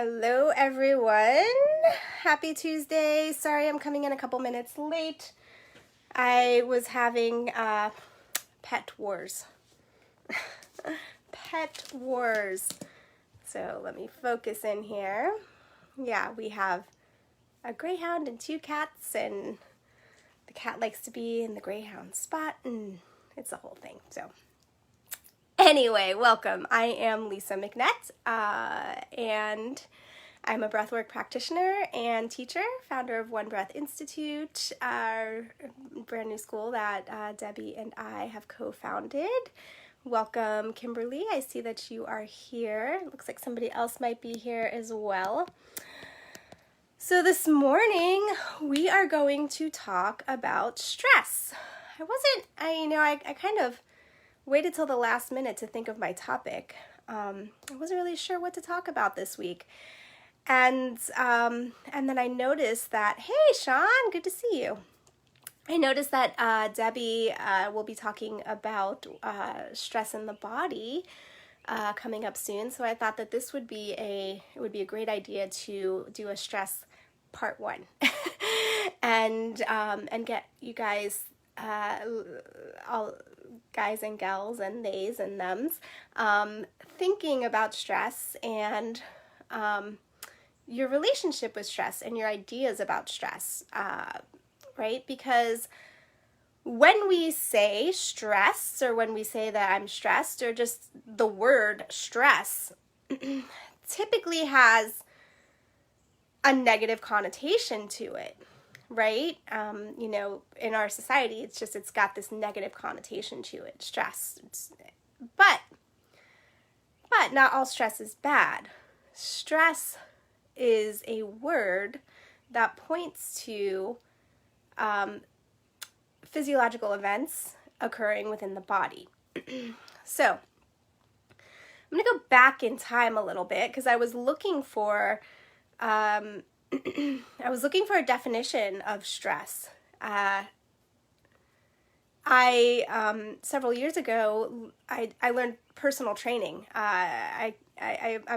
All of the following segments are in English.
Hello everyone. Happy Tuesday. Sorry I'm coming in a couple minutes late. I was having pet wars. Pet wars. So let me focus in here. Yeah, we have a greyhound and two cats, and the cat likes to be in the greyhound spot, and it's a whole thing. So anyway, welcome. I am Lisa McNett, and I'm a breathwork practitioner and teacher, founder of One Breath Institute, our brand new school that Debbie and I have co-founded. Welcome, Kimberly. I see that you are here. Looks like somebody else might be here as well. So this morning we are going to talk about stress. I kind of waited till the last minute to think of my topic. I wasn't really sure what to talk about this week. And then I noticed that, hey, Sean, good to see you. I noticed that Debbie will be talking about stress in the body coming up soon. So I thought that this would be a great idea to do a stress part 1 and get you guys, all guys and gals and theys and thems, thinking about stress and your relationship with stress and your ideas about stress, right? Because when we say stress, or when we say that I'm stressed, or just the word stress, typically has a negative connotation to it, right? In our society, it's got this negative connotation to it, stress. But not all stress is bad. Stress is a word that points to physiological events occurring within the body. So I'm going to go back in time a little bit because I was looking for a definition of stress. Several years ago, I learned personal training. I'm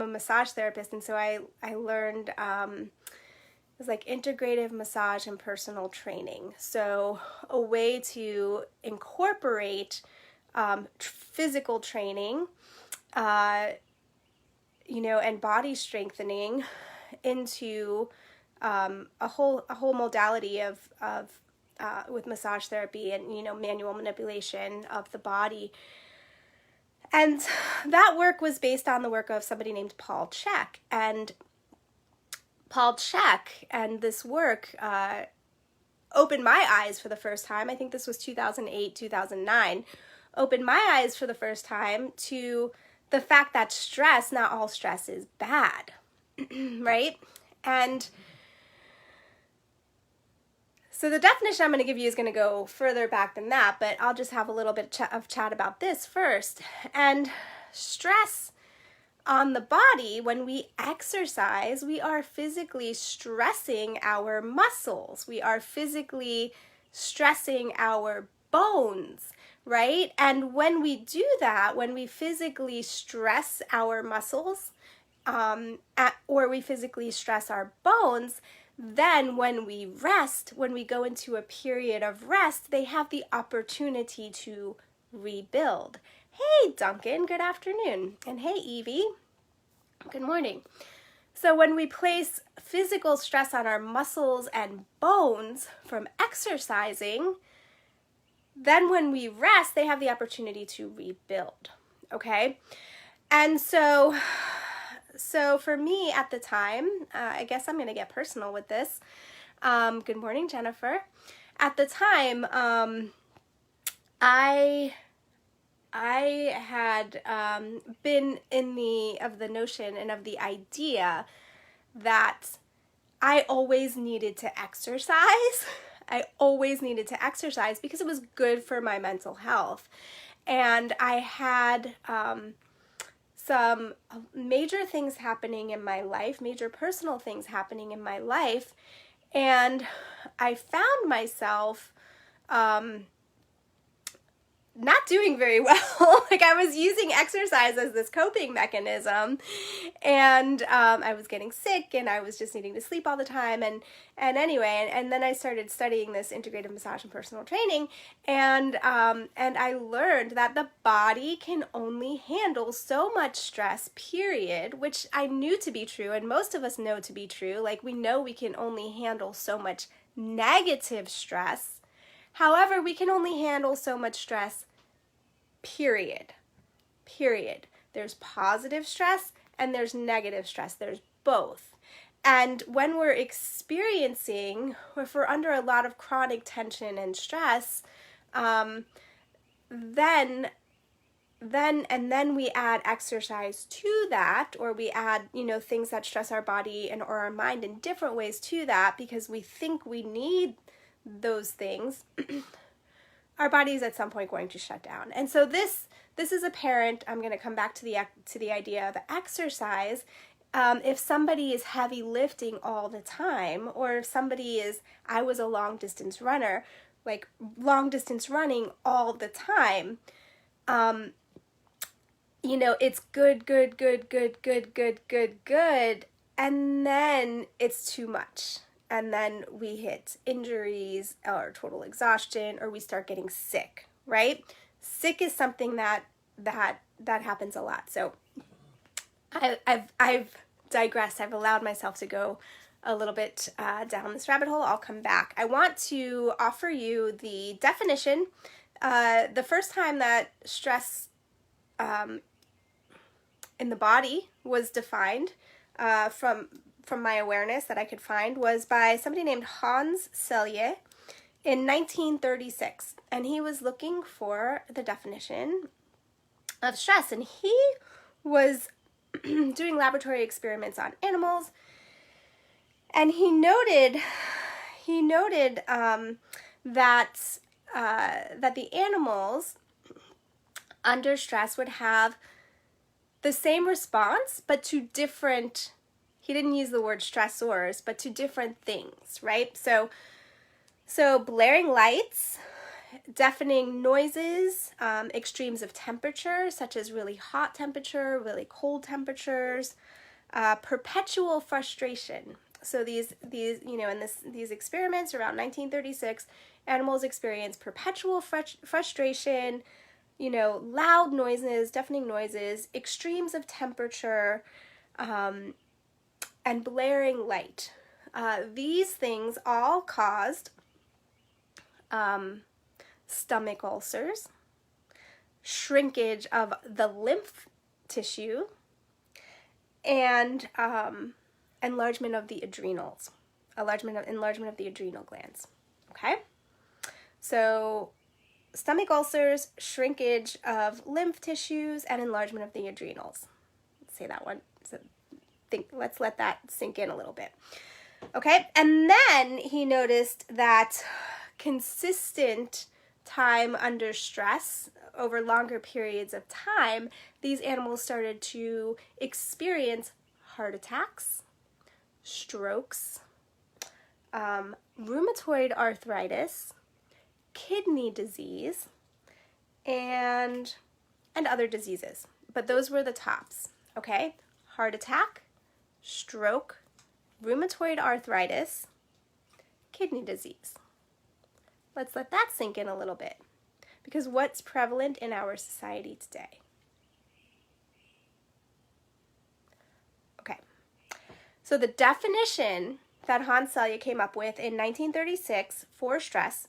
a massage therapist, and so I learned it was like integrative massage and personal training. So a way to incorporate physical training, and body strengthening into a whole modality of with massage therapy and manual manipulation of the body. And that work was based on the work of somebody named Paul Chek. And Paul Chek and this work opened my eyes for the first time. I think this was 2008, 2009. Opened my eyes for the first time to the fact that stress, not all stress is bad, right? And so the definition I'm going to give you is going to go further back than that, but I'll just have a little bit of chat about this first. And stress on the body, when we exercise, we are physically stressing our muscles. We are physically stressing our bones, right? And when we do that, when we physically stress our muscles, or we physically stress our bones, then when we rest, when we go into a period of rest, they have the opportunity to rebuild. Hey, Duncan, good afternoon. And hey, Evie, good morning. So when we place physical stress on our muscles and bones from exercising, then when we rest, they have the opportunity to rebuild, okay? And so for me at the time, I guess I'm going to get personal with this. Good morning, Jennifer. At the time, I had been in the notion and of the idea that I always needed to exercise. I always needed to exercise because it was good for my mental health. And I had some major things happening in my life, major personal things happening in my life, and I found myself not doing very well. Like I was using exercise as this coping mechanism, and I was getting sick, and I was just needing to sleep all the time, and anyway, and then I started studying this integrative massage and personal training, and I learned that the body can only handle so much stress, period, which I knew to be true, and most of us know to be true. Like we know we can only handle so much negative stress. However, we can only handle so much stress, period. Period. There's positive stress and there's negative stress. There's both. And when we're experiencing, if we're under a lot of chronic tension and stress, then we add exercise to that, or we add, things that stress our body and or our mind in different ways to that because we think we need those things, our body is at some point going to shut down. And so this is apparent. I'm going to come back to the idea of exercise. If somebody is heavy lifting all the time, or if somebody I was a long distance runner, like long distance running all the time, it's good, and then it's too much. And then we hit injuries or total exhaustion, or we start getting sick, right? Sick is something that happens a lot. So I've digressed. I've allowed myself to go a little bit down this rabbit hole. I'll come back. I want to offer you the definition. The first time that stress in the body was defined from my awareness that I could find was by somebody named Hans Selye in 1936. And he was looking for the definition of stress. And he was doing laboratory experiments on animals. And he noted that the animals under stress would have the same response, but to different, he didn't use the word stressors, but to different things, right? So blaring lights, deafening noises, extremes of temperature, such as really hot temperature, really cold temperatures, perpetual frustration. So these in these experiments around 1936, animals experience perpetual frustration, loud noises, deafening noises, extremes of temperature, and blaring light. These things all caused stomach ulcers, shrinkage of the lymph tissue, and enlargement of the adrenals, enlargement of the adrenal glands. Okay, so stomach ulcers, shrinkage of lymph tissues, and enlargement of the adrenals. Let's say that one. So let's let that sink in a little bit. Okay, and then he noticed that consistent time under stress over longer periods of time, these animals started to experience heart attacks, strokes, rheumatoid arthritis, kidney disease, and other diseases. But those were the tops, okay? Heart attack, stroke, rheumatoid arthritis, kidney disease. Let's let that sink in a little bit. Because what's prevalent in our society today? Okay. So the definition that Hans Selye came up with in 1936 for stress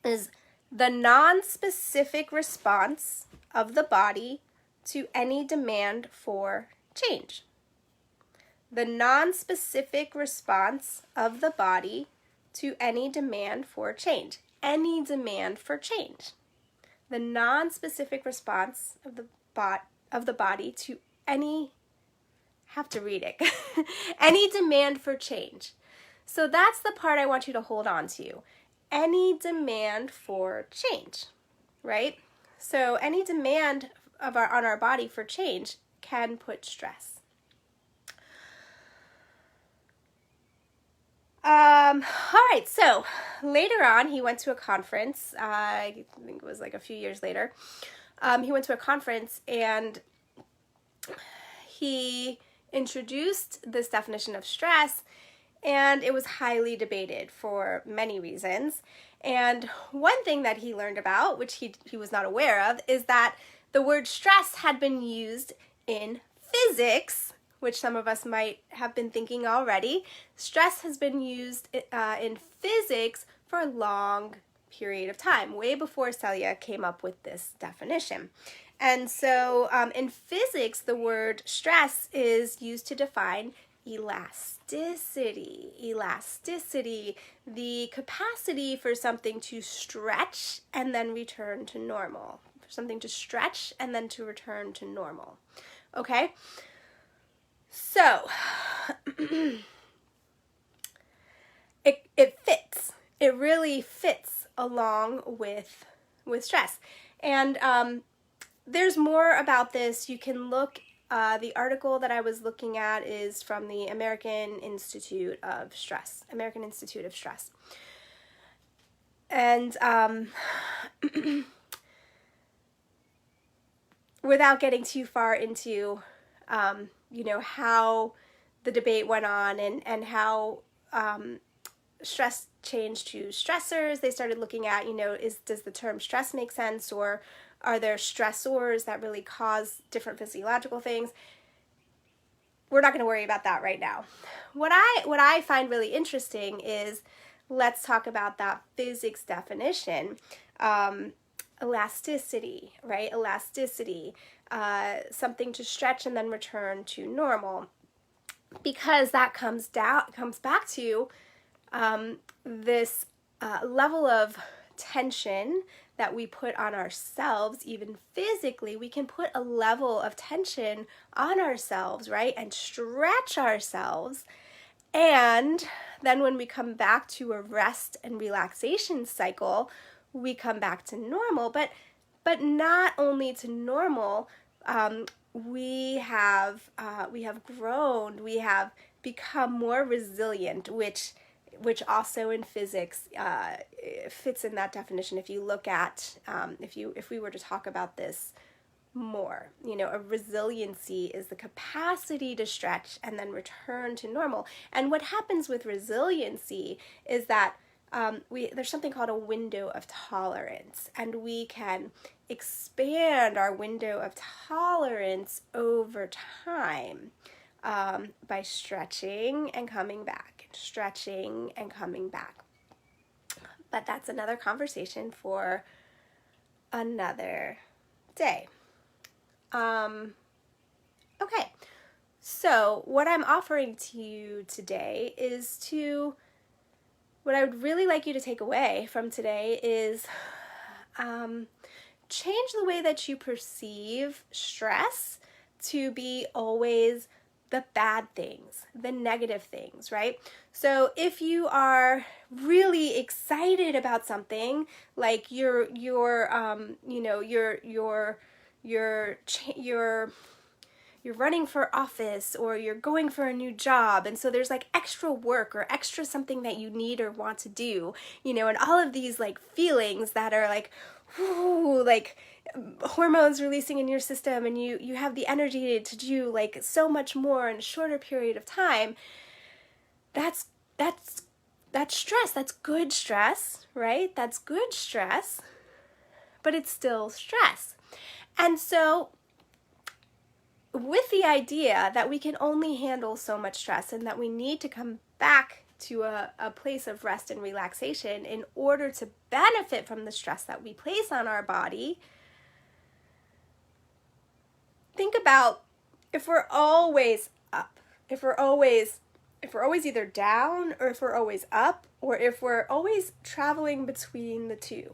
is the non-specific response of the body to any demand for change. The non-specific response of the body to any demand for change. Any demand for change. The non-specific response of the body to any, have to read it, any demand for change. So that's the part I want you to hold on to. Any demand for change, right? So any demand on our body for change can put stress. All right, so later on, he went to a conference. I think it was like a few years later. He went to a conference and he introduced this definition of stress, and it was highly debated for many reasons. And one thing that he learned about, which he was not aware of, is that the word stress had been used in physics, which some of us might have been thinking already. Stress has been used in physics for a long period of time, way before Celia came up with this definition. And so in physics, the word stress is used to define elasticity. Elasticity, the capacity for something to stretch and then return to normal. For something to stretch and then to return to normal. Okay? So, it fits. It really fits along with stress. And there's more about this. You can look, the article that I was looking at is from the American Institute of Stress. American Institute of Stress. And without getting too far into how the debate went on and how stress changed to stressors. They started looking at, does the term stress make sense, or are there stressors that really cause different physiological things? We're not going to worry about that right now. What I find really interesting is, let's talk about that physics definition. Elasticity, right? Elasticity. Something to stretch and then return to normal, because that comes back to this level of tension that we put on ourselves. Even physically, we can put a level of tension on ourselves, right, and stretch ourselves, and then when we come back to a rest and relaxation cycle, we come back to normal. But not only to normal. We have grown, we have become more resilient, which also in physics fits in that definition. If you look at, if we were to talk about this more, a resiliency is the capacity to stretch and then return to normal. And what happens with resiliency is that there's something called a window of tolerance, and we can expand our window of tolerance over time by stretching and coming back, stretching and coming back. But that's another conversation for another day. Okay, so what I'm offering to you today is what I would really like you to take away from today is change the way that you perceive stress to be always the bad things, the negative things, right? So if you are really excited about something, like you're running for office, or you're going for a new job, and so there's like extra work or extra something that you need or want to do, and all of these like feelings that are like, whoo, like hormones releasing in your system, and you have the energy to do like so much more in a shorter period of time. That's stress. That's good stress, right? That's good stress, but it's still stress. And so with the idea that we can only handle so much stress and that we need to come back to a place of rest and relaxation in order to benefit from the stress that we place on our body, think about if we're always up, if we're always either down, or if we're always up, or if we're always traveling between the two,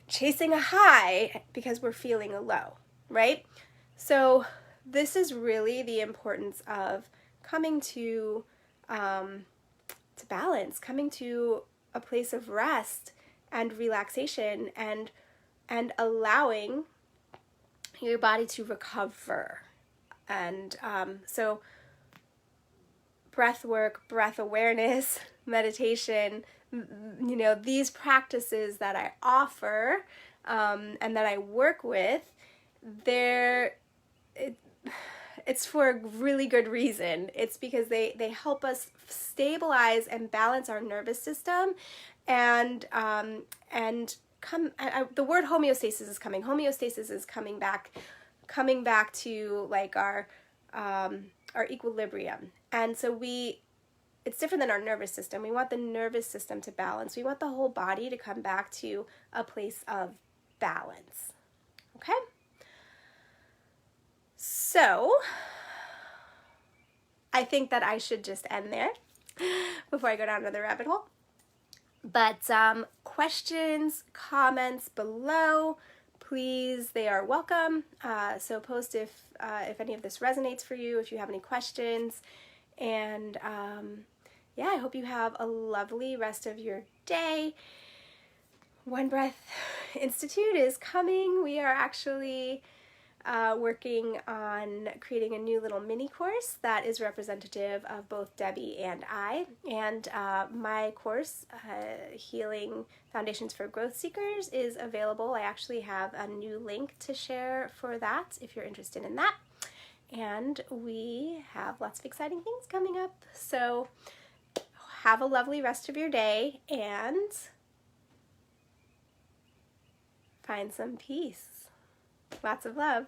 chasing a high because we're feeling a low, right? So this is really the importance of coming to balance, coming to a place of rest and relaxation, and allowing your body to recover. And so breath work, breath awareness, meditation, you know, these practices that I offer and that I work with, it's for a really good reason. It's because they help us stabilize and balance our nervous system, and the word homeostasis is coming. Homeostasis is coming back to like our equilibrium. And so it's different than our nervous system. We want the nervous system to balance. We want the whole body to come back to a place of balance. Okay? So, I think that I should just end there before I go down another rabbit hole. But questions, comments below, please, they are welcome. So post if any of this resonates for you, if you have any questions. And yeah, I hope you have a lovely rest of your day. One Breath Institute is coming. We are actually working on creating a new little mini course that is representative of both Debbie and I. And my course, Healing Foundations for Growth Seekers, is available. I actually have a new link to share for that if you're interested in that. And we have lots of exciting things coming up. So have a lovely rest of your day and find some peace. Lots of love.